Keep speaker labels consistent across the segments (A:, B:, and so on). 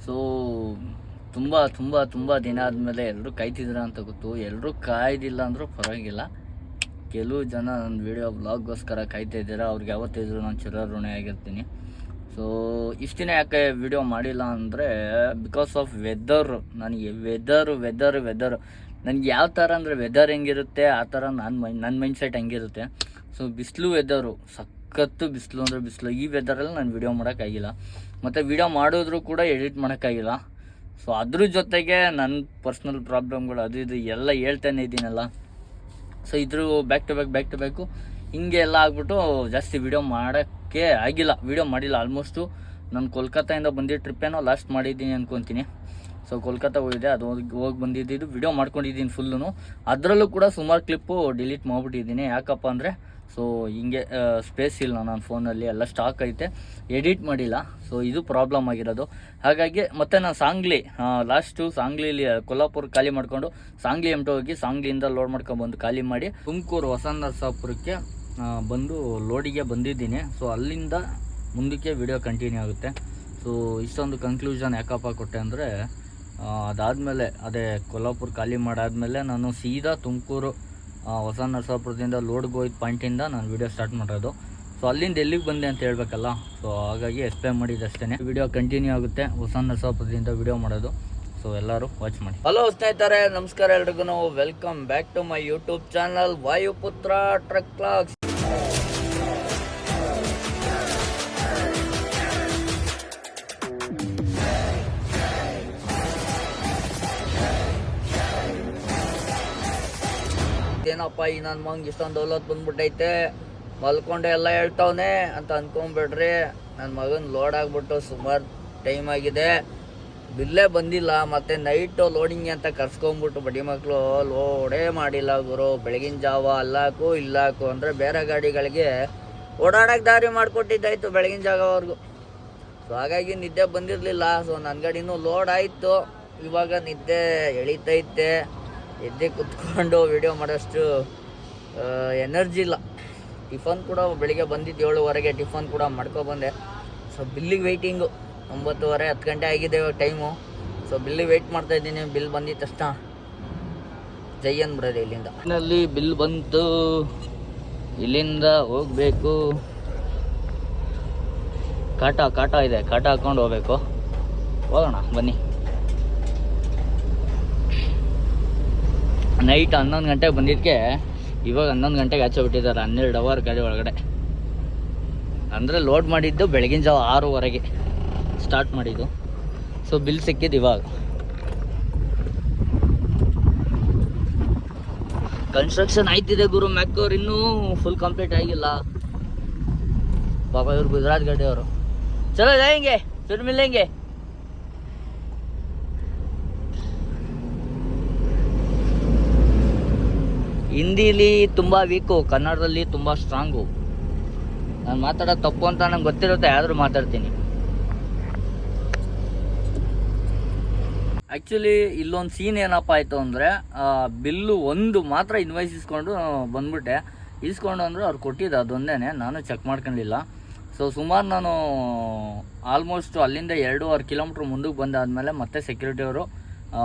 A: So ತುಂಬ ತುಂಬ ತುಂಬ ದಿನ ಆದಮೇಲೆ ಎಲ್ಲರೂ ಕಾಯ್ತಿದ್ದೀರ ಅಂತ ಗೊತ್ತು. ಎಲ್ಲರೂ ಕಾಯ್ದಿಲ್ಲ ಅಂದರೂ ಪರವಾಗಿಲ್ಲ. ಕೆಲವು ಜನ ನನ್ನ ವೀಡಿಯೋ ಬ್ಲಾಗ್ಗೋಸ್ಕರ ಕಾಯ್ತಾ ಇದ್ದೀರಾ, ಅವ್ರಿಗೆ ಯಾವತ್ತಿದ್ರು ನಾನು ಚಿರಋಣಿ ಆಗಿರ್ತೀನಿ. ಸೊ ಇಷ್ಟು ದಿನ ಯಾಕೆ ವೀಡಿಯೋ ಮಾಡಿಲ್ಲ ಅಂದರೆ ಬಿಕಾಸ್ ಆಫ್ ವೆದರ್. ನನಗೆ ವೆದರ್ ನನಗೆ ಯಾವ ಥರ ಅಂದರೆ ವೆದರ್ ಹೆಂಗಿರುತ್ತೆ ಆ ಥರ ನನ್ನ ಮೈಂಡ್ಸೆಟ್ ಹೆಂಗಿರುತ್ತೆ. ಸೊ ಬಿಸಿಲು ವೆದರು, ಸಖತ್ತು ಬಿಸಿಲು ಅಂದರೆ ಬಿಸಿಲು. ಈ ವೆದರಲ್ಲಿ ನಾನು ವೀಡಿಯೋ ಮಾಡೋಕ್ಕಾಗಿಲ್ಲ, ಮತ್ತು ವೀಡಿಯೋ ಮಾಡಿದ್ರು ಕೂಡ ಎಡಿಟ್ ಮಾಡೋಕ್ಕಾಗಿಲ್ಲ. ಸೊ ಅದ್ರ ಜೊತೆಗೆ ನನ್ನ ಪರ್ಸ್ನಲ್ ಪ್ರಾಬ್ಲಮ್ಗಳು ಅದು ಇದು ಎಲ್ಲ ಹೇಳ್ತಾನೆ ಇದ್ದೀನಲ್ಲ. ಸೊ ಇದ್ರ ಬ್ಯಾಕ್ ಟು ಬ್ಯಾಕು ಹಿಂಗೆ ಎಲ್ಲ ಆಗ್ಬಿಟ್ಟು ಜಾಸ್ತಿ ವೀಡಿಯೋ ಮಾಡೋಕ್ಕೆ ಆಗಿಲ್ಲ, ವೀಡಿಯೋ ಮಾಡಿಲ್ಲ. ಆಲ್ಮೋಸ್ಟು ನಾನು ಕೋಲ್ಕತ್ತಾಯಿಂದ ಬಂದಿದ್ದ ಟ್ರಿಪ್ಪೇನೋ ಲಾಸ್ಟ್ ಮಾಡಿದ್ದೀನಿ ಅಂದ್ಕೊತೀನಿ. ಸೊ ಕೋಲ್ಕತ್ತಾ ಹೋಗಿದೆ, ಅದು ಹೋಗಿ ಬಂದಿದ್ದು ವೀಡಿಯೋ ಮಾಡ್ಕೊಂಡಿದ್ದೀನಿ ಫುಲ್ಲು. ಅದರಲ್ಲೂ ಕೂಡ ಸುಮಾರು ಕ್ಲಿಪ್ಪು ಡಿಲೀಟ್ ಮಾಡಿಬಿಟ್ಟಿದ್ದೀನಿ. ಯಾಕಪ್ಪ ಅಂದರೆ ಸೊ ಹಿಂಗೆ ಸ್ಪೇಸ್ ಇಲ್ಲ ನನ್ನ ಫೋನಲ್ಲಿ, ಎಲ್ಲ ಸ್ಟಾಕ್ ಐತೆ, ಎಡಿಟ್ ಮಾಡಿಲ್ಲ. ಸೊ ಇದು ಪ್ರಾಬ್ಲಮ್ ಆಗಿರೋದು. ಹಾಗಾಗಿ ಮತ್ತು ನಾನು ಸಾಂಗ್ಲಿಲಿ ಕೊಲ್ಲಾಪುರ ಖಾಲಿ ಮಾಡಿಕೊಂಡು ಸಾಂಗ್ಲಿ ಹೋಗಿ ಸಾಂಗ್ಲಿಯಿಂದ ಲೋಡ್ ಮಾಡ್ಕೊಂಡ್ಬಂದು ಖಾಲಿ ಮಾಡಿ ತುಮಕೂರು ಹೊಸ ನರಸಾಪುರಕ್ಕೆ ಬಂದು ಲೋಡಿಗೆ ಬಂದಿದ್ದೀನಿ. ಸೊ ಅಲ್ಲಿಂದ ಮುಂದಕ್ಕೆ ವಿಡಿಯೋ ಕಂಟಿನ್ಯೂ ಆಗುತ್ತೆ. ಸೊ ಇಷ್ಟೊಂದು ಕನ್ಕ್ಲೂಷನ್ ಯಾಕಪ್ಪ ಕೊಟ್ಟೆ ಅಂದರೆ ಅದಾದಮೇಲೆ ಕೊಲ್ಲಾಪುರ ಖಾಲಿ ಮಾಡಾದಮೇಲೆ ನಾನು ಸೀದಾ ತುಮಕೂರು ಹೊಸ ನರಸಾಪುರದಿಂದ ಲೋಡ್ಗೆ ಹೋಯ್ತು ಪಾಯಿಂಟಿಂದ ನಾನು ವೀಡಿಯೋ ಸ್ಟಾರ್ಟ್ ಮಾಡೋದು. ಸೊ ಅಲ್ಲಿಂದ ಎಲ್ಲಿಗೆ ಬಂದೆ ಅಂತ ಹೇಳಬೇಕಲ್ಲ. ಸೊ ಹಾಗಾಗಿ ಎಕ್ಸ್ಪ್ಲೇನ್ ಮಾಡಿದ್ದು ಅಷ್ಟೇ. ವಿಡಿಯೋ ಕಂಟಿನ್ಯೂ ಆಗುತ್ತೆ, ಹೊಸ ನರಸಾಪುರದಿಂದ ವಿಡಿಯೋ ಮಾಡೋದು. ಸೊ ಎಲ್ಲರೂ ವಾಚ್ ಮಾಡಿ. ಹಲೋ ಸ್ನೇಹಿತರೆ, ನಮಸ್ಕಾರ ಎಲ್ರಿಗೂ. Welcome back to my YouTube channel Vayuputra truck vlogs. ಏನಪ್ಪ ಈ ನನ್ನ ಮಂಗ್ ಇಷ್ಟೊಂದು ದೌಲತ್ ಬಂದ್ಬಿಟ್ಟೈತೆ, ಮಲ್ಕೊಂಡೆ ಎಲ್ಲ ಹೇಳ್ತಾವನೆ ಅಂತ ಅಂದ್ಕೊಂಬಿಡ್ರಿ. ನನ್ನ ಮಗನ ಲೋಡ್ ಆಗ್ಬಿಟ್ಟು ಸುಮಾರು ಟೈಮ್ ಆಗಿದೆ, ಬಿಲ್ಲೇ ಬಂದಿಲ್ಲ. ಮತ್ತು ನೈಟು ಲೋಡಿಂಗ್ ಅಂತ ಕರ್ಸ್ಕೊಂಬಿಟ್ಟು ಬಡಿ ಮಕ್ಕಳು ಲೋಡೇ ಮಾಡಿಲ್ಲ ಗುರು. ಬೆಳಗಿನ ಜಾವ ಅಲ್ಲಾಕು ಇಲ್ಲಾಕು ಅಂದರೆ ಬೇರೆ ಗಾಡಿಗಳಿಗೆ ಓಡಾಡೋಕ್ಕೆ ದಾರಿ ಮಾಡಿಕೊಟ್ಟಿದ್ದಾಯ್ತು ಬೆಳಗಿನ ಜಾಗವರೆಗೂ. ಸೊ ಹಾಗಾಗಿ ನಿದ್ದೆ ಬಂದಿರಲಿಲ್ಲ. ಸೊ ನನ್ನ ಗಾಡಿನೂ ಲೋಡ್ ಆಯಿತು, ಇವಾಗ ನಿದ್ದೆ ಎಳಿತೈತೆ. ಎದ್ದೆ ಕುತ್ಕೊಂಡು ವಿಡಿಯೋ ಮಾಡೋಷ್ಟು ಎನರ್ಜಿ ಇಲ್ಲ. ಟಿಫನ್ ಕೂಡ ಬೆಳಿಗ್ಗೆ ಬಂದಿದ್ದು 7:15, ಟಿಫನ್ ಕೂಡ ಮಾಡ್ಕೊಬಂದೆ. ಸೊ ಬಿಲ್ಲಿಗೆ ವೆಯ್ಟಿಂಗು 9:30 10 ಗಂಟೆ ಆಗಿದೆ ಇವಾಗ ಟೈಮು. ಸೊ ಬಿಲ್ಲಿಗೆ ವೆಯ್ಟ್ ಮಾಡ್ತಾಯಿದ್ದೀನಿ. ಬಿಲ್ ಬಂದಿದ್ದ ತಕ್ಷಣ ಜೈ ಅಂದ್ಬಿಡೋದು ಇಲ್ಲಿಂದ. ಇಲ್ಲಿ ಬಿಲ್ ಬಂತು, ಇಲ್ಲಿಂದ ಹೋಗಬೇಕು. ಕಾಟ ಇದೆ, ಕಾಟ ಹಾಕ್ಕೊಂಡು ಹೋಗ್ಬೇಕು. ಹೋಗೋಣ ಬನ್ನಿ. ನೈಟ್ 11 ಗಂಟೆಗೆ ಬಂದಿದ್ದಕ್ಕೆ ಇವಾಗ 11 ಗಂಟೆಗೆ ಆಚೆ ಬಿಟ್ಟಿದ್ದಾರೆ. 12 ಅವರ್ ಗಾಡಿ ಒಳಗಡೆ. ಅಂದರೆ ಲೋಡ್ ಮಾಡಿದ್ದು ಬೆಳಗಿನ ಜಾವ 6:00 ಸ್ಟಾರ್ಟ್ ಮಾಡಿದ್ದು. ಸೊ ಬಿಲ್ ಸಿಕ್ಕಿದ್ದು ಇವಾಗ. ಕನ್ಸ್ಟ್ರಕ್ಷನ್ ಆಯ್ತಿದೆ ಗುರು. ಮ್ಯಾಕೋರ್ ಇನ್ನೂ ಫುಲ್ ಕಂಪ್ಲೀಟ್ ಆಗಿಲ್ಲ. ಪಾಪ ಇವ್ರು ಗುಜರಾತ್ ಗಾಡಿಯವರು. ಚಲೋ ಜಾಯಂಗೆ ಫಿರ್ ಮಿಲೆಂಗೆ. ಹಿಂದಿಲಿ ತುಂಬ ವೀಕು, ಕನ್ನಡದಲ್ಲಿ ತುಂಬ ಸ್ಟ್ರಾಂಗು. ನಾನು ಮಾತಾಡೋದು ತಪ್ಪು ಅಂತ ನಂಗೆ ಗೊತ್ತಿರುತ್ತೆ, ಆದರೂ ಮಾತಾಡ್ತೀನಿ. ಆ್ಯಕ್ಚುಲಿ ಇಲ್ಲೊಂದು ಸೀನ್ ಏನಪ್ಪ ಆಯಿತು ಅಂದರೆ ಬಿಲ್ಲು ಒಂದು ಮಾತ್ರ ಇನ್ವಾಯ್ಸ್ ಇಸ್ಕೊಂಡು ಬಂದ್ಬಿಟ್ಟೆ. ಇಸ್ಕೊಂಡು ಅಂದರೆ ಅವ್ರು ಕೊಟ್ಟಿದ್ದು ಅದೊಂದೇ, ನಾನು ಚೆಕ್ ಮಾಡ್ಕೊಂಡಿಲ್ಲ. ಸೊ ಸುಮಾರು ನಾನು ಆಲ್ಮೋಸ್ಟ್ ಅಲ್ಲಿಂದ 2.5 ಕಿಲೋಮೀಟ್ರ್ ಮುಂದಕ್ಕೆ ಬಂದಾದಮೇಲೆ ಮತ್ತೆ ಸೆಕ್ಯೂರಿಟಿಯವರು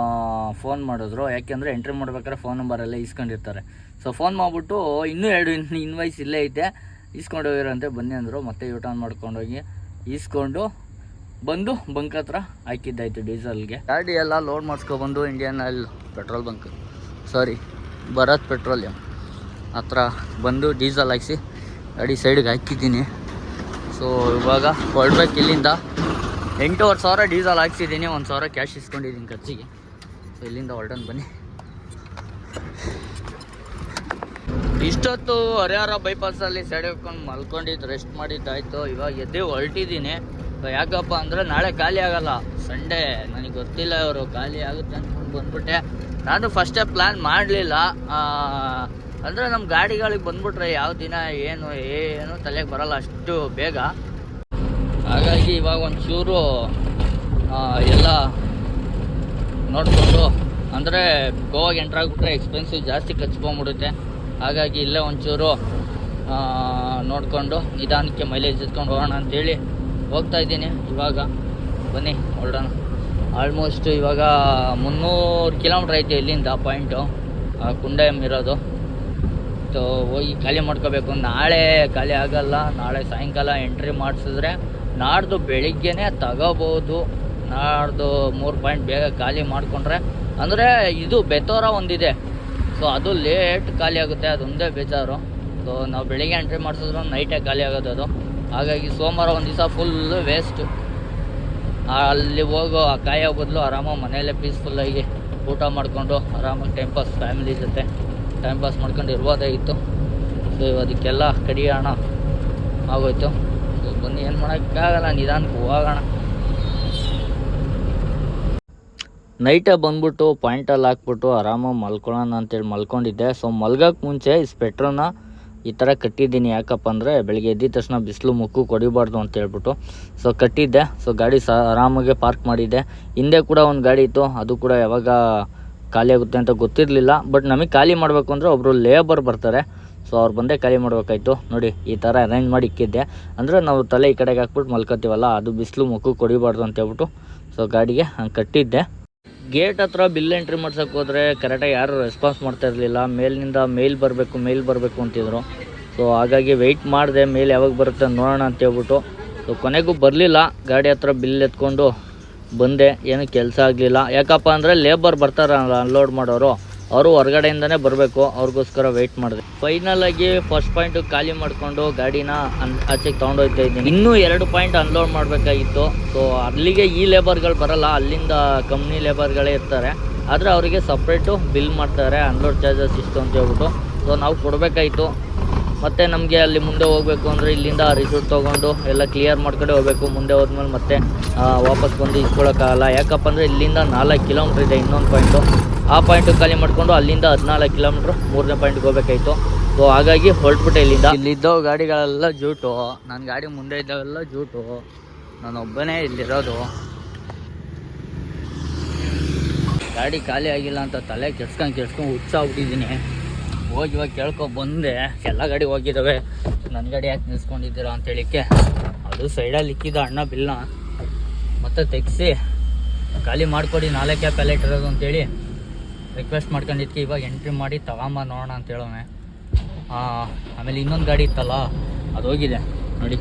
A: ಫೋನ್ ಮಾಡಿದ್ರು. ಯಾಕೆಂದರೆ ಎಂಟ್ರಿ ಮಾಡ್ಬೇಕಾದ್ರೆ ಫೋನ್ ನಂಬರೆಲ್ಲ ಇಸ್ಕೊಂಡಿರ್ತಾರೆ. ಸೊ ಫೋನ್ ಮಾಡಿಬಿಟ್ಟು ಇನ್ನೂ 2 ಇನ್ವಾಯ್ಸ್ ಇಲ್ಲೇ ಐತೆ, ಇಸ್ಕೊಂಡು ಹೋಗಿರೋಂತೆ ಬನ್ನಿ ಅಂದರು. ಮತ್ತೆ ಯೂಟರ್ನ್ ಮಾಡ್ಕೊಂಡೋಗಿ ಇಸ್ಕೊಂಡು ಬಂದು ಬಂಕ್ ಹತ್ರ ಹಾಕಿದ್ದಾಯ್ತು ಡೀಸೆಲ್ಗೆ. ಗಾಡಿ ಎಲ್ಲ ಲೋಡ್ ಮಾಡಿಸ್ಕೊಬಂದು Indian Oil petrol bunk, Bharat Petroleum ಹತ್ರ ಬಂದು ಡೀಸೆಲ್ ಹಾಕಿಸಿ ಗಾಡಿ ಸೈಡ್ಗೆ ಹಾಕಿದ್ದೀನಿ. ಸೊ ಇವಾಗ ಹೊರಡ್ಬೇಕು ಇಲ್ಲಿಂದ. 8,500 ಡೀಸೆಲ್ ಹಾಕ್ಸಿದ್ದೀನಿ, 1,000 ಕ್ಯಾಶ್ ಇಸ್ಕೊಂಡಿದ್ದೀನಿ ಖರ್ಚಿಗೆ. ಸೊ ಇಲ್ಲಿಂದ ಹೊರಡೋಣ ಬನ್ನಿ. ಇಷ್ಟೊತ್ತು ಹರಿಹರ ಬೈಪಾಸಲ್ಲಿ ಸೈಡ್ ಹಾಕೊಂಡು ಮಲ್ಕೊಂಡಿದ್ದು ರೆಸ್ಟ್ ಮಾಡಿದ್ದಾಯಿತು. ಇವಾಗ ಎದ್ದು ಹೊರಟಿದ್ದೀನಿ. ಯಾಕಪ್ಪ ಅಂದರೆ ನಾಳೆ ಖಾಲಿ ಆಗೋಲ್ಲ, ಸಂಡೇ. ನನಗೆ ಗೊತ್ತಿಲ್ಲ ಇವರು ಖಾಲಿ ಆಗುತ್ತೆ ಅಂದ್ಕೊಂಡು ಬಂದ್ಬಿಟ್ಟೆ. ನಾನು ಫಸ್ಟೇ ಪ್ಲ್ಯಾನ್ ಮಾಡಲಿಲ್ಲ. ಅಂದರೆ ನಮ್ಮ ಗಾಡಿಗಳಿಗೆ ಬಂದ್ಬಿಟ್ರೆ ಯಾವ ದಿನ ಏನು ತಲೆಗೆ ಬರೋಲ್ಲ ಅಷ್ಟು ಬೇಗ. ಹಾಗಾಗಿ ಇವಾಗ ಒಂಚೂರು ಎಲ್ಲ ನೋಡಿಕೊಂಡು, ಅಂದರೆ ಗೋವಾಗೆ ಎಂಟ್ರಾಗ್ಬಿಟ್ರೆ ಎಕ್ಸ್ಪೆನ್ಸಿವ್ ಜಾಸ್ತಿ ಖರ್ಚ್ಕೊಂಬಿಡುತ್ತೆ. ಹಾಗಾಗಿ ಇಲ್ಲೇ ಒಂಚೂರು ನೋಡಿಕೊಂಡು ನಿಧಾನಕ್ಕೆ ಮೈಲೇಜ್ ಎತ್ಕೊಂಡು ಹೋಗೋಣ ಅಂಥೇಳಿ ಹೋಗ್ತಾಯಿದ್ದೀನಿ. ಇವಾಗ ಬನ್ನಿ ಹೊರಡೋಣ. ಆಲ್ಮೋಸ್ಟ್ ಇವಾಗ 300 ಕಿಲೋಮೀಟ್ರ್ ಐತೆ ಇಲ್ಲಿಂದ ಪಾಯಿಂಟು ಕುಂಡಯಂ ಇರೋದು. ಸೊ ಹೋಗಿ ಖಾಲಿ ಮಾಡ್ಕೋಬೇಕು. ನಾಳೆ ಖಾಲಿ ಆಗಲ್ಲ, ನಾಳೆ ಸಾಯಂಕಾಲ ಎಂಟ್ರಿ ಮಾಡಿಸಿದ್ರೆ ನಾಡ್ದು ಬೆಳಿಗ್ಗೆನೇ ತಗೋಬೋದು. ನಾಡ್ದು 3 ಪಾಯಿಂಟ್ ಬೇಗ ಖಾಲಿ ಮಾಡಿಕೊಂಡ್ರೆ, ಅಂದರೆ ಇದು ಬೆತೋರ ಒಂದಿದೆ, ಸೊ ಅದು ಲೇಟ್ ಖಾಲಿ ಆಗುತ್ತೆ, ಅದೊಂದೇ ಬೇಜಾರು. ಸೊ ನಾವು ಬೆಳಿಗ್ಗೆ ಎಂಟ್ರಿ ಮಾಡಿಸಿದ್ರು ನೈಟೇ ಖಾಲಿ ಆಗೋದು ಅದು. ಹಾಗಾಗಿ ಸೋಮವಾರ ಒಂದು ದಿವಸ ಫುಲ್ಲು ವೇಸ್ಟ್. ಅಲ್ಲಿ ಹೋಗೋ ಕಾಯೋ ಬದಲು ಆರಾಮಾಗಿ ಮನೆಯಲ್ಲೇ ಪೀಸ್ಫುಲ್ಲಾಗಿ ಊಟ ಮಾಡಿಕೊಂಡು ಆರಾಮಾಗಿ ಟೈಮ್ ಪಾಸ್ ಫ್ಯಾಮಿಲಿ ಜೊತೆ ಟೈಮ್ ಪಾಸ್ ಮಾಡ್ಕೊಂಡು ಇರ್ಬೋದಾಗಿತ್ತು. ಸೊ ಅದಕ್ಕೆಲ್ಲ ಕಡಿಯೋಣ ಆಗೋಯ್ತು. ಸೊ ಬನ್ನಿ, ಏನು ಮಾಡೋಕ್ಕಾಗಲ್ಲ, ನಿಧಾನಕ್ಕೆ ಹೋಗೋಣ. ನೈಟೇ ಬಂದ್ಬಿಟ್ಟು ಪಾಯಿಂಟಲ್ಲಿ ಹಾಕ್ಬಿಟ್ಟು ಆರಾಮಾಗಿ ಮಲ್ಕೊಳ್ಳೋಣ ಅಂತೇಳಿ ಮಲ್ಕೊಂಡಿದ್ದೆ. ಸೊ ಮಲ್ಗೋಕ್ಕೆ ಮುಂಚೆ ಈ ಸ್ವೆಟ್ರನ್ನ ಈ ಥರ ಕಟ್ಟಿದ್ದೀನಿ. ಯಾಕಪ್ಪ ಅಂದರೆ ಬೆಳಿಗ್ಗೆ ಎದ್ದಿದ ತಕ್ಷಣ ಬಿಸಿಲು ಮುಕ್ಕು ಕೊಡಿಬಾರ್ದು ಅಂತ ಹೇಳ್ಬಿಟ್ಟು ಸೊ ಕಟ್ಟಿದ್ದೆ. ಸೊ ಗಾಡಿ ಆರಾಮಾಗೆ ಪಾರ್ಕ್ ಮಾಡಿದ್ದೆ. ಹಿಂದೆ ಕೂಡ ಒಂದು ಗಾಡಿ ಇತ್ತು, ಅದು ಕೂಡ ಯಾವಾಗ ಖಾಲಿ ಆಗುತ್ತೆ ಅಂತ ಗೊತ್ತಿರಲಿಲ್ಲ. ಬಟ್ ನಮಗೆ ಖಾಲಿ ಮಾಡಬೇಕು ಅಂದರೆ ಒಬ್ಬರು ಲೇಬರ್ ಬರ್ತಾರೆ, ಸೊ ಅವ್ರು ಬಂದೇ ಖಾಲಿ ಮಾಡಬೇಕಾಯ್ತು. ನೋಡಿ ಈ ಥರ ಅರೇಂಜ್ ಮಾಡಿ ಇಕ್ಕಿದ್ದೆ, ಅಂದರೆ ನಾವು ತಲೆ ಈ ಕಡೆಗೆ ಹಾಕ್ಬಿಟ್ಟು ಮಲ್ಕೋತೀವಲ್ಲ, ಅದು ಬಿಸಿಲು ಮುಕ್ಕು ಕೊಡಿಬಾರ್ದು ಅಂತ ಹೇಳ್ಬಿಟ್ಟು ಸೊ ಗಾಡಿಗೆ ಹಂಗೆ ಕಟ್ಟಿದ್ದೆ. ಗೇಟ್ ಹತ್ರ ಬಿಲ್ ಎಂಟ್ರಿ ಮಾಡ್ಸೋಕೆ ಹೋದರೆ ಕರೆಕ್ಟಾಗಿ ಯಾರು ರೆಸ್ಪಾನ್ಸ್ ಮಾಡ್ತಾ ಇರಲಿಲ್ಲ. ಮೇಲಿನಿಂದ ಮೇಲ್ ಬರಬೇಕು ಅಂತಿದ್ರು. ಸೊ ಹಾಗಾಗಿ ವೆಯ್ಟ್ ಮಾಡಿದೆ, ಮೇಲ್ ಯಾವಾಗ ಬರುತ್ತೆ ನೋಡೋಣ ಅಂತ ಹೇಳ್ಬಿಟ್ಟು. ಸೊ ಕೊನೆಗೂ ಬರಲಿಲ್ಲ. ಗಾಡಿ ಹತ್ರ ಬಿಲ್ ಎತ್ಕೊಂಡು ಬಂದೆ, ಏನೂ ಕೆಲಸ ಆಗಲಿಲ್ಲ. ಯಾಕಪ್ಪ ಅಂದರೆ ಲೇಬರ್ ಬರ್ತಾರಲ್ಲ ಅನ್ಲೋಡ್ ಮಾಡೋರು, ಅವರು ಹೊರಗಡೆಯಿಂದನೇ ಬರಬೇಕು, ಅವ್ರಿಗೋಸ್ಕರ ವೆಯ್ಟ್ ಮಾಡಿದೆ. ಫೈನಲಾಗಿ ಫಸ್ಟ್ ಪಾಯಿಂಟು ಖಾಲಿ ಮಾಡಿಕೊಂಡು ಗಾಡಿನ ಆಚೆಗೆ ತೊಗೊಂಡೋಗ್ತಾ ಇದ್ದೀನಿ. ಇನ್ನೂ 2 ಪಾಯಿಂಟ್ ಅನ್ಲೋಡ್ ಮಾಡಬೇಕಾಗಿತ್ತು. ಸೊ ಅಲ್ಲಿಗೆ ಈ ಲೇಬರ್ಗಳು ಬರಲ್ಲ, ಅಲ್ಲಿಂದ ಕಂಪ್ನಿ ಲೇಬರ್ಗಳೇ ಇರ್ತಾರೆ. ಆದರೆ ಅವರಿಗೆ ಸಪ್ರೇಟು ಬಿಲ್ ಮಾಡ್ತಾರೆ, ಅನ್ಲೋಡ್ ಚಾರ್ಜಸ್ ಇಷ್ಟು ಅಂತ ಹೇಳ್ಬಿಟ್ಟು. ಸೊ ನಾವು ಕೊಡಬೇಕಾಯಿತು. ಮತ್ತು ನಮಗೆ ಅಲ್ಲಿ ಮುಂದೆ ಹೋಗಬೇಕು ಅಂದರೆ ಇಲ್ಲಿಂದ ರಿಸೀಟ್ ತೊಗೊಂಡು ಎಲ್ಲ ಕ್ಲಿಯರ್ ಮಾಡ್ಕೊಂಡೆ ಹೋಗಬೇಕು. ಮುಂದೆ ಹೋದ್ಮೇಲೆ ಮತ್ತೆ ವಾಪಸ್ ಬಂದು ಇಸ್ಕೊಳ್ಳೋಕ್ಕಾಗಲ್ಲ. ಯಾಕಪ್ಪ ಅಂದರೆ ಇಲ್ಲಿಂದ 4 ಕಿಲೋಮೀಟ್ರ್ ಇದೆ ಇನ್ನೊಂದು ಪಾಯಿಂಟು. ಆ ಪಾಯಿಂಟು ಖಾಲಿ ಮಾಡಿಕೊಂಡು ಅಲ್ಲಿಂದ 14 ಕಿಲೋಮೀಟ್ರ್ 3ನೇ ಪಾಯಿಂಟ್ಗೆ ಹೋಗಬೇಕಾಯಿತು. ಸೊ ಹಾಗಾಗಿ ಹೊರಟ್ಬಿಟ್ಟೆ ಇಲ್ಲಿದ್ದವು ಗಾಡಿಗಳೆಲ್ಲ ಜೂಟು, ನನ್ನ ಗಾಡಿ ಮುಂದೆ ಇದ್ದಾವೆಲ್ಲ ಜೂಟು, ನಾನೊಬ್ಬನೇ ಇಲ್ಲಿರೋದು. ಗಾಡಿ ಖಾಲಿ ಆಗಿಲ್ಲ ಅಂತ ತಲೆ ಕೆಡ್ಸ್ಕೊಂಡು ಹುಚ್ಚಾಗ್ಬಿಟ್ಟಿದ್ದೀನಿ. ಹೋಗಿ ಇವಾಗ ಬಂದೆ, ಎಲ್ಲ ಗಾಡಿ ಹೋಗಿದ್ದಾವೆ, ನನ್ನ ಗಾಡಿ ಯಾಕೆ ನಿಲ್ಸ್ಕೊಂಡಿದ್ದೀರಾ ಅಂತೇಳಿಕ್ಕೆ ಅದು ಸೈಡಲ್ಲಿ ಇಕ್ಕಿದ ಅಣ್ಣ ಬಿಲ್ನ ಮತ್ತೆ ತೆಗ್ಸಿ ಖಾಲಿ ಮಾಡಿಕೊಡಿ, 4 ಪ್ಯಾಲೆಟ್ ಇರೋದು ಅಂತೇಳಿ ರಿಕ್ವೆಸ್ಟ್ ಮಾಡ್ಕೊಂಡಿದ್ದಕ್ಕೆ ಇವಾಗ ಎಂಟ್ರಿ ಮಾಡಿ ತಗೊಂಬ ನೋಡೋಣ ಅಂತ ಹೇಳೋಣ. ಆಮೇಲೆ ಇನ್ನೊಂದು ಗಾಡಿ ಇತ್ತಲ್ಲ ಅದು ಹೋಗಿದೆ ನೋಡಿ,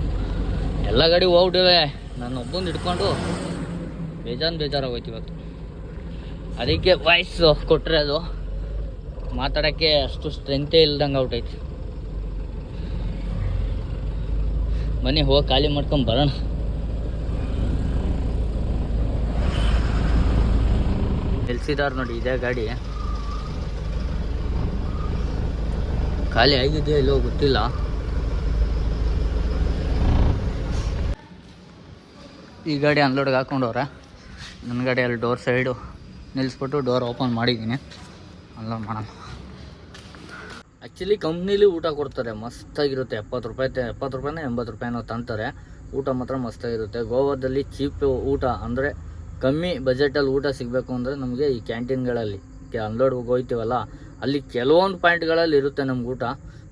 A: ಎಲ್ಲ ಗಾಡಿ ಹೋಗ್ಬಿಟ್ಟಿವೆ. ನಾನು ಒಬ್ಬಂದು ಹಿಡ್ಕೊಂಡು ಬೇಜಾರಾಗೋಯ್ತು ಇವತ್ತು. ಅದಕ್ಕೆ ವಾಯ್ಸ್ ಕೊಟ್ಟರೆ ಅದು ಮಾತಾಡೋಕ್ಕೆ ಅಷ್ಟು ಸ್ಟ್ರೆಂತೇ ಇಲ್ದಂಗೆ ಔಟೈತಿ. ಬನ್ನಿ ಹೋಗಿ ಖಾಲಿ ಮಾಡ್ಕೊಂಡು ಬರೋಣ. ನಿಲ್ಸಿದಾರ ನೋಡಿ, ಇದೇ ಗಾಡಿ ಖಾಲಿ ಆಗಿದೆಯೋ ಇಲ್ಲೋ ಗೊತ್ತಿಲ್ಲ. ಈ ಗಾಡಿ ಅನ್ಲೋಡ್ಗೆ ಹಾಕ್ಕೊಂಡವ್ರೆ, ನನ್ನ ಗಾಡಿ ಅಲ್ಲಿ ಡೋರ್ ಸೈಡು ನಿಲ್ಲಿಸ್ಬಿಟ್ಟು ಡೋರ್ ಓಪನ್ ಮಾಡಿದ್ದೀನಿ, ಅನ್ಲೋಡ್ ಮಾಡೋಣ. ಆ್ಯಕ್ಚುಲಿ ಕಂಪ್ನೀಲಿ ಊಟ ಕೊಡ್ತಾರೆ, ಮಸ್ತಾಗಿರುತ್ತೆ. 70 ರೂಪಾಯಿನೋ 80 ರೂಪಾಯಿನೋ ತಂತಾರೆ. ಊಟ ಮಾತ್ರ ಮಸ್ತಾಗಿರುತ್ತೆ. ಗೋವಾದಲ್ಲಿ ಚೀಪ್ ಊಟ, ಅಂದರೆ ಕಮ್ಮಿ ಬಜೆಟಲ್ಲಿ ಊಟ ಸಿಗಬೇಕು ಅಂದರೆ ನಮಗೆ ಈ ಕ್ಯಾಂಟೀನ್ಗಳಲ್ಲಿ ಅನ್ಲೋಡ್ಗೆ ಹೋಗ್ತೀವಲ್ಲ, ಅಲ್ಲಿ ಕೆಲವೊಂದು ಪಾಯಿಂಟ್ಗಳಲ್ಲಿ ಇರುತ್ತೆ ನಮ್ಗೆ ಊಟ.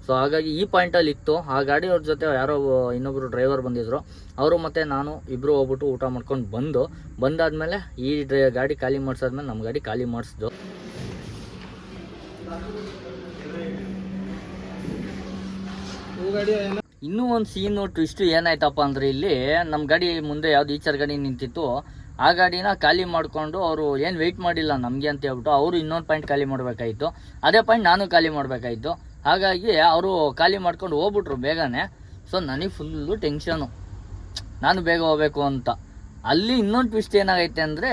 A: ಸೊ ಹಾಗಾಗಿ ಈ ಪಾಯಿಂಟಲ್ಲಿ ಇತ್ತು. ಆ ಗಾಡಿಯವ್ರ ಜೊತೆ ಯಾರೋ ಇನ್ನೊಬ್ಬರು ಡ್ರೈವರ್ ಬಂದಿದ್ದರು, ಅವರು ಮತ್ತು ನಾನು ಇಬ್ಬರು ಹೋಗ್ಬಿಟ್ಟು ಊಟ ಮಾಡ್ಕೊಂಡು ಬಂದಾದಮೇಲೆ ಈ ಗಾಡಿ ಖಾಲಿ ಮಾಡಿಸಾದ್ಮೇಲೆ ನಮ್ಮ ಗಾಡಿ ಖಾಲಿ ಮಾಡಿಸಿದ್ದು. ಇನ್ನೂ ಒಂದು ಸೀನು ಟ್ವಿಸ್ಟ್ ಏನಾಯ್ತಪ್ಪ ಅಂದರೆ, ಇಲ್ಲಿ ನಮ್ಮ ಗಾಡಿ ಮುಂದೆ ಯಾವ್ದು ಈಚರ್ ಗಾಡಿ ನಿಂತಿತ್ತು, ಆ ಗಾಡಿನ ಖಾಲಿ ಮಾಡಿಕೊಂಡು ಅವರು ಏನು ವೆಯ್ಟ್ ಮಾಡಿಲ್ಲ ನಮಗೆ ಅಂತ ಹೇಳ್ಬಿಟ್ಟು ಅವರು ಇನ್ನೊಂದು ಪಾಯಿಂಟ್ ಖಾಲಿ ಮಾಡಬೇಕಾಯಿತು. ಅದೇ ಪಾಯಿಂಟ್ ನಾನು ಖಾಲಿ ಮಾಡಬೇಕಾಯಿತು. ಹಾಗಾಗಿ ಅವರು ಖಾಲಿ ಮಾಡ್ಕೊಂಡು ಹೋಗ್ಬಿಟ್ರು ಬೇಗನೆ. ಸೊ ನನಗೆ ಫುಲ್ಲು ಟೆನ್ಷನು, ನಾನು ಬೇಗ ಹೋಗಬೇಕು ಅಂತ. ಅಲ್ಲಿ ಇನ್ನೊಂದು ಟ್ವಿಸ್ಟ್ ಏನಾಗೈತೆ ಅಂದರೆ,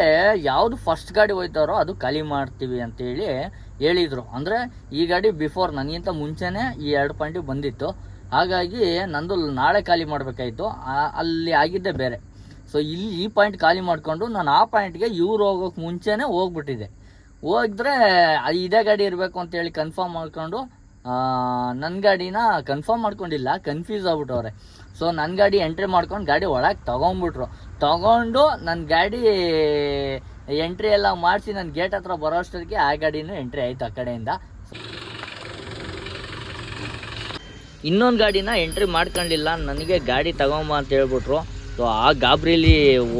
A: ಯಾವುದು ಫಸ್ಟ್ ಗಾಡಿ ಹೋಯ್ತಾರೋ ಅದು ಖಾಲಿ ಮಾಡ್ತೀವಿ ಅಂತೇಳಿ ಹೇಳಿದರು. ಅಂದರೆ ಈ ಗಾಡಿ ಬಿಫೋರ್ ನನಗಿಂತ ಮುಂಚೆನೇ ಈ 2 ಪಾಯಿಂಟಿಗೆ ಬಂದಿತ್ತು. ಹಾಗಾಗಿ ನಂದು ನಾಳೆ ಖಾಲಿ ಮಾಡಬೇಕಾಯಿತು, ಅಲ್ಲಿ ಆಗಿದ್ದೇ ಬೇರೆ. ಸೊ ಇಲ್ಲಿ ಈ ಪಾಯಿಂಟ್ ಖಾಲಿ ಮಾಡಿಕೊಂಡು ನಾನು ಆ ಪಾಯಿಂಟ್ಗೆ ಇವ್ರು ಹೋಗೋಕ್ಕೆ ಮುಂಚೆನೇ ಹೋಗ್ಬಿಟ್ಟಿದ್ದೆ. ಹೋಗಿದ್ರೆ ಇದೇ ಗಾಡಿ ಇರಬೇಕು ಅಂತೇಳಿ ಕನ್ಫರ್ಮ್ ಮಾಡ್ಕೊಂಡು ನನ್ನ ಗಾಡಿನ ಕನ್ಫರ್ಮ್ ಮಾಡ್ಕೊಂಡಿಲ್ಲ, ಕನ್ಫ್ಯೂಸ್ ಆಗ್ಬಿಟ್ಟವ್ರೆ. ಸೊ ನನ್ನ ಗಾಡಿ ಎಂಟ್ರಿ ಮಾಡ್ಕೊಂಡು ಗಾಡಿ ಒಳಗೆ ತಗೊಂಡು ನನ್ನ ಗಾಡಿ ಎಂಟ್ರಿ ಎಲ್ಲ ಮಾಡಿಸಿ ನನ್ನ ಗೇಟ್ ಹತ್ರ ಬರೋ ಅಷ್ಟೊತ್ತಿಗೆ ಆ ಗಾಡಿನೂ ಎಂಟ್ರಿ ಆಯಿತು ಆ ಕಡೆಯಿಂದ. ಇನ್ನೊಂದು ಗಾಡಿನ ಎಂಟ್ರಿ ಮಾಡ್ಕೊಂಡಿಲ್ಲ, ನನಗೆ ಗಾಡಿ ತಗೊಂಬ ಅಂತ ಹೇಳ್ಬಿಟ್ರು. ಸೊ ಆ ಗಾಬರಿಲಿ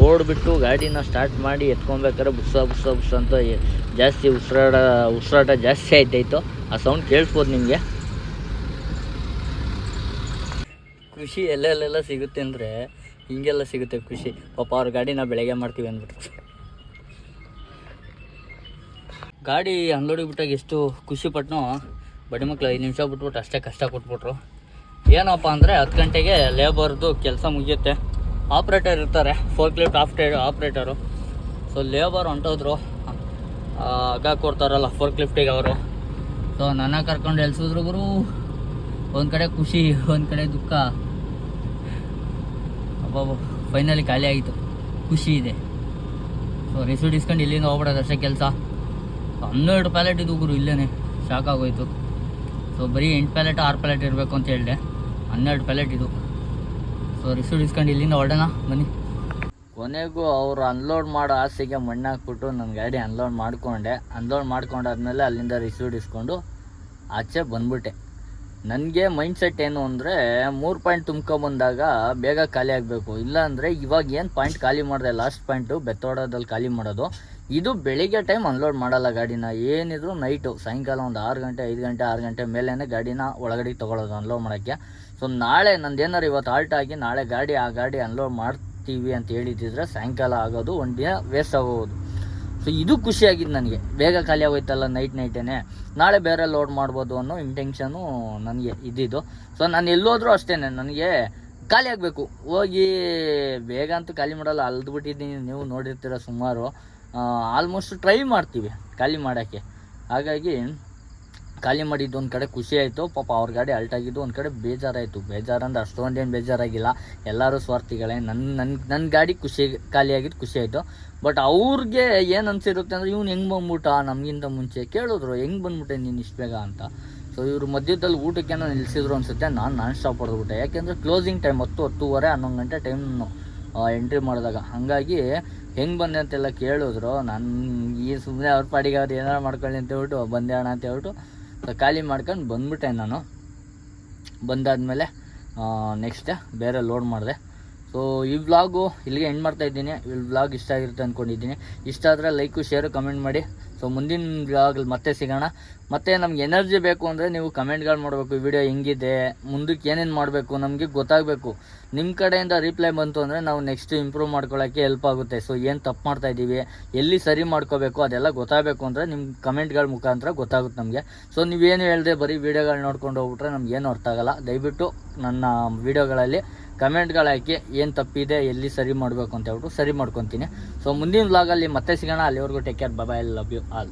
A: ಓಡಿಬಿಟ್ಟು ಗಾಡಿನ ಸ್ಟಾರ್ಟ್ ಮಾಡಿ ಎತ್ಕೊಬೇಕಾದ್ರೆ ಬುಸ್ ಅಂತ ಜಾಸ್ತಿ ಉಸಿರಾಟ ಜಾಸ್ತಿ ಆಯ್ತಾಯಿತ್ತು. ಆ ಸೌಂಡ್ ಕೇಳಿಸ್ಬೋದು ನಿಮಗೆ. ಖುಷಿ ಎಲ್ಲೆಲ್ಲೆಲ್ಲ ಸಿಗುತ್ತೆ ಅಂದರೆ ಹಿಂಗೆಲ್ಲ ಸಿಗುತ್ತೆ ಖುಷಿ. ಪಾಪ ಅವ್ರ ಗಾಡಿನ ಬೆಳಗ್ಗೆ ಮಾಡ್ತೀವಿ ಅಂದ್ಬಿಟ್ಟು ಗಾಡಿ ಅನ್ಲೋಡಿಗೆ ಬಿಟ್ಟಾಗ ಎಷ್ಟು ಖುಷಿ ಪಟ್ನೋ, ಬಡಿ ಮಕ್ಳು 5 ನಿಮಿಷ ಬಿಟ್ಬಿಟ್ಟು ಅಷ್ಟೇ ಕಷ್ಟ ಕೊಟ್ಬಿಟ್ರು. ಏನಪ್ಪ ಅಂದರೆ 10 ಗಂಟೆಗೆ ಲೇಬರ್ದು ಕೆಲಸ ಮುಗಿಯುತ್ತೆ. ಆಪ್ರೇಟರ್ ಇರ್ತಾರೆ, fork lift operator. So labour ಹೊಂಟೋದ್ರು, ಹಗ್ಗ ಕೊಡ್ತಾರಲ್ಲ ಫೋರ್ಕ್ ಲಿಫ್ಟಿಗೆ ಅವರು. ಸೊ ನನ್ನ ಕರ್ಕೊಂಡು ಎಲ್ಸಿದ್ರು ಗುರು. ಒಂದು ಕಡೆ ಖುಷಿ, ಒಂದು ಕಡೆ ದುಃಖ. ಅಬ್ಬಬ್ಬ ಫೈನಲಿ ಖಾಲಿ ಆಗಿತ್ತು, ಖುಷಿ ಇದೆ. ಸೊ ರಿಸೀಟ್ ಇಸ್ಕೊಂಡು ಇಲ್ಲಿಂದ ಹೋಗ್ಬಿಡೋದು ಅಷ್ಟೇ ಕೆಲಸ. 12 ಪ್ಯಾಲೆಟ್ ಇದು ಗುರು, ಇಲ್ಲೇ ಶಾಕ್ ಆಗೋಯ್ತು. ಸೊ ಬರೀ 8 ಪ್ಯಾಲೆಟ್ 6 ಪ್ಯಾಲೆಟ್ ಇರಬೇಕು ಅಂತ ಹೇಳಿದೆ, 12 ಪ್ಯಾಲೆಟ್ ಇದು. ಸೊ ರಿಸೀಟ್ ಇಸ್ಕೊಂಡು ಇಲ್ಲಿಂದ ಹೊರಡೋಣ ಬನ್ನಿ. ಕೊನೆಗೂ ಅವರು ಅನ್ಲೋಡ್ ಮಾಡೋ ಆಸೆಗೆ ಮಣ್ಣು ಹಾಕ್ಬಿಟ್ಟು ನನ್ನ ಗಾಡಿ ಅನ್ಲೋಡ್ ಮಾಡ್ಕೊಂಡಾದ್ಮೇಲೆ ಅಲ್ಲಿಂದ ರಿಸೀಟ್ ಇಸ್ಕೊಂಡು ಆಚೆ ಬಂದ್ಬಿಟ್ಟೆ. ನನಗೆ ಮೈಂಡ್ ಸೆಟ್ ಏನು ಅಂದರೆ 3 ಪಾಯಿಂಟ್ ತುಂಬ್ಕೊಬಂದಾಗ ಬೇಗ ಖಾಲಿ ಆಗಬೇಕು. ಇಲ್ಲಾಂದರೆ ಇವಾಗ ಏನು ಪಾಯಿಂಟ್ ಖಾಲಿ ಮಾಡಿದೆ, ಲಾಸ್ಟ್ ಪಾಯಿಂಟು ಬೆತ್ತೋಡೋದಲ್ಲಿ ಖಾಲಿ ಮಾಡೋದು. ಇದು ಬೆಳಿಗ್ಗೆ ಟೈಮ್ ಅನ್ಲೋಡ್ ಮಾಡಲ್ಲ ಗಾಡಿನ, ಏನಿದ್ರು ನೈಟು ಸಾಯಂಕಾಲ ಒಂದು 6 ಗಂಟೆ 5 ಗಂಟೆ 6 ಗಂಟೆ ಮೇಲೇ ಗಾಡಿನ ಒಳಗಡೆ ತೊಗೊಳೋದು ಅನ್ಲೋಡ್ ಮಾಡೋಕ್ಕೆ. ಸೊ ನಾಳೆ ನಂದೇನಾರು ಇವತ್ತು ಆಲ್ಟ್ ಆಗಿ ನಾಳೆ ಆ ಗಾಡಿ ಅನ್ಲೋಡ್ ಮಾಡ್ತೀವಿ ಅಂತ ಹೇಳಿದ್ದಿದ್ರೆ ಸಾಯಂಕಾಲ ಆಗೋದು, ಒಂದು ದಿನ ವೇಸ್ಟ್ ಆಗೋದು. ಸೊ ಇದು ಖುಷಿಯಾಗಿದ್ದು ನನಗೆ, ಬೇಗ ಖಾಲಿ ಆಗೋಯ್ತಲ್ಲ ನೈಟೇ, ನಾಳೆ ಬೇರೆ ಲೋಡ್ ಮಾಡ್ಬೋದು ಅನ್ನೋ ಇಂಟೆನ್ಷನು ನನಗೆ ಇದ್ದಿದ್ದು. ಸೊ ನಾನು ಎಲ್ಲೋದ್ರೂ ಅಷ್ಟೇ, ನನಗೆ ಖಾಲಿ ಆಗಬೇಕು. ಹೋಗಿ ಬೇಗ ಅಂತೂ ಖಾಲಿ ಮಾಡಲ್ಲ, ಅಲ್ದ್ಬಿಟ್ಟಿದ್ದೀನಿ, ನೀವು ನೋಡಿರ್ತೀರ ಸುಮಾರು. ಆಲ್ಮೋಸ್ಟ್ ಟ್ರೈ ಮಾಡ್ತೀವಿ ಖಾಲಿ ಮಾಡೋಕ್ಕೆ. ಹಾಗಾಗಿ ಖಾಲಿ ಮಾಡಿದ್ದು ಒಂದು ಕಡೆ ಖುಷಿ ಆಯಿತು. ಪಾಪ ಅವ್ರ ಗಾಡಿ ಅಲ್ಟಾಗಿದ್ದು ಒಂದು ಕಡೆ ಬೇಜಾರಾಯಿತು. ಬೇಜಾರಂದ್ರೆ ಅಷ್ಟೊಂದೇನು ಬೇಜಾರಾಗಿಲ್ಲ, ಎಲ್ಲರೂ ಸ್ವಾರ್ಥಿಗಳೇ. ನನ್ನ ಗಾಡಿ ಖಾಲಿಯಾಗಿದ್ದು ಖುಷಿ ಆಯಿತು. ಬಟ್ ಅವ್ರಿಗೆ ಏನು ಅನಿಸಿರುತ್ತೆ ಅಂದರೆ ಇವ್ನು ಹೆಂಗೆ ಬಂದ್ಬಿಟ್ಟ ನಮಗಿಂತ ಮುಂಚೆ. ಕೇಳಿದ್ರು ಹೆಂಗೆ ಬಂದ್ಬಿಟ್ಟೆ ನೀನು ಇಷ್ಟು ಬೇಗ ಅಂತ. ಸೊ ಇವರು ಮಧ್ಯದಲ್ಲಿ ಊಟಕ್ಕೇನೋ ನಿಲ್ಲಿಸಿದ್ರು ಅನಿಸುತ್ತೆ. ನಾನು ಸ್ಟಾಪ್ ಹೊಡೆದ್ಬಿಟ್ಟೆ, ಯಾಕೆಂದರೆ ಕ್ಲೋಸಿಂಗ್ ಟೈಮ್ 10-10:30 11 ಗಂಟೆ ಟೈಮ್ ಎಂಟ್ರಿ ಮಾಡಿದಾಗ. ಹಾಗಾಗಿ ಹೆಂಗೆ ಬಂದೆ ಅಂತೆಲ್ಲ ಕೇಳಿದ್ರು. ನಾನು ಈ ಸುಮ್ಮನೆ ಅವ್ರ ಪಾಡಿಗೆ ಅವ್ರು ಏನಾರು ಮಾಡ್ಕೊಳ್ಳಿ ಅಂತ ಹೇಳ್ಬಿಟ್ಟು ಬಂದೆ ಅಣ್ಣ ಅಂತ ಹೇಳ್ಬಿಟ್ಟು ಖಾಲಿ ಮಾಡ್ಕೊಂಡು ಬಂದ್ಬಿಟ್ಟೆ. ನಾನು ಬಂದಾದಮೇಲೆ ನೆಕ್ಸ್ಟ್ ಬೇರೆ ಲೋಡ್ ಮಾಡಿದೆ. ಸೊ ಈ ವ್ಲಾಗು ಇಲ್ಲಿಗೆ ಎಂಡ್ ಮಾಡ್ತಾಯಿದ್ದೀನಿ. ಈ ವ್ಲಾಗ್ ಇಷ್ಟ ಆಗಿರುತ್ತೆ ಅಂದ್ಕೊಂಡಿದ್ದೀನಿ. ಇಷ್ಟ ಆದರೆ ಲೈಕು ಶೇರು ಕಮೆಂಟ್ ಮಾಡಿ. ಸೊ ಮುಂದಿನ ವ್ಲಾಗಲ್ಲಿ ಮತ್ತೆ ಸಿಗೋಣ. ಮತ್ತು ನಮ್ಗೆ ಎನರ್ಜಿ ಬೇಕು ಅಂದರೆ ನೀವು ಕಮೆಂಟ್ಗಳು ಮಾಡಬೇಕು, ವಿಡಿಯೋ ಹೆಂಗಿದೆ, ಮುಂದಕ್ಕೆ ಏನೇನು ಮಾಡಬೇಕು ನಮಗೆ ಗೊತ್ತಾಗಬೇಕು. ನಿಮ್ಮ ಕಡೆಯಿಂದ ರಿಪ್ಲೈ ಬಂತು ಅಂದರೆ ನಾವು ನೆಕ್ಸ್ಟ್ ಇಂಪ್ರೂವ್ ಮಾಡ್ಕೊಳ್ಳೋಕ್ಕೆ ಹೆಲ್ಪ್ ಆಗುತ್ತೆ. ಸೊ ಏನು ತಪ್ಪು ಮಾಡ್ತಾಯಿದ್ದೀವಿ, ಎಲ್ಲಿ ಸರಿ ಮಾಡ್ಕೋಬೇಕು ಅದೆಲ್ಲ ಗೊತ್ತಾಗಬೇಕು ಅಂದರೆ ನಿಮ್ಮ ಕಮೆಂಟ್ಗಳ ಮುಖಾಂತರ ಗೊತ್ತಾಗುತ್ತೆ ನಮಗೆ. ಸೊ ನೀವೇನು ಹೇಳಿದೆ ಬರೀ ವೀಡಿಯೋಗಳು ನೋಡ್ಕೊಂಡು ಹೋಗ್ಬಿಟ್ರೆ ನಮಗೇನು ಅರ್ಥ ಆಗೋಲ್ಲ. ದಯವಿಟ್ಟು ನನ್ನ ವೀಡಿಯೋಗಳಲ್ಲಿ ಕಮೆಂಟ್ಗಳು ಹಾಕಿ ಏನು ತಪ್ಪಿದೆ, ಎಲ್ಲಿ ಸರಿ ಮಾಡಬೇಕು ಅಂತ ಹೇಳ್ಬಿಟ್ಟು ಸರಿ ಮಾಡ್ಕೊತೀನಿ. ಸೊ ಮುಂದಿನ ವ್ಲಾಗಲ್ಲಿ ಮತ್ತೆ ಸಿಗೋಣ. ಅಲ್ಲಿವರೆಗೂ take care, bye, love you all.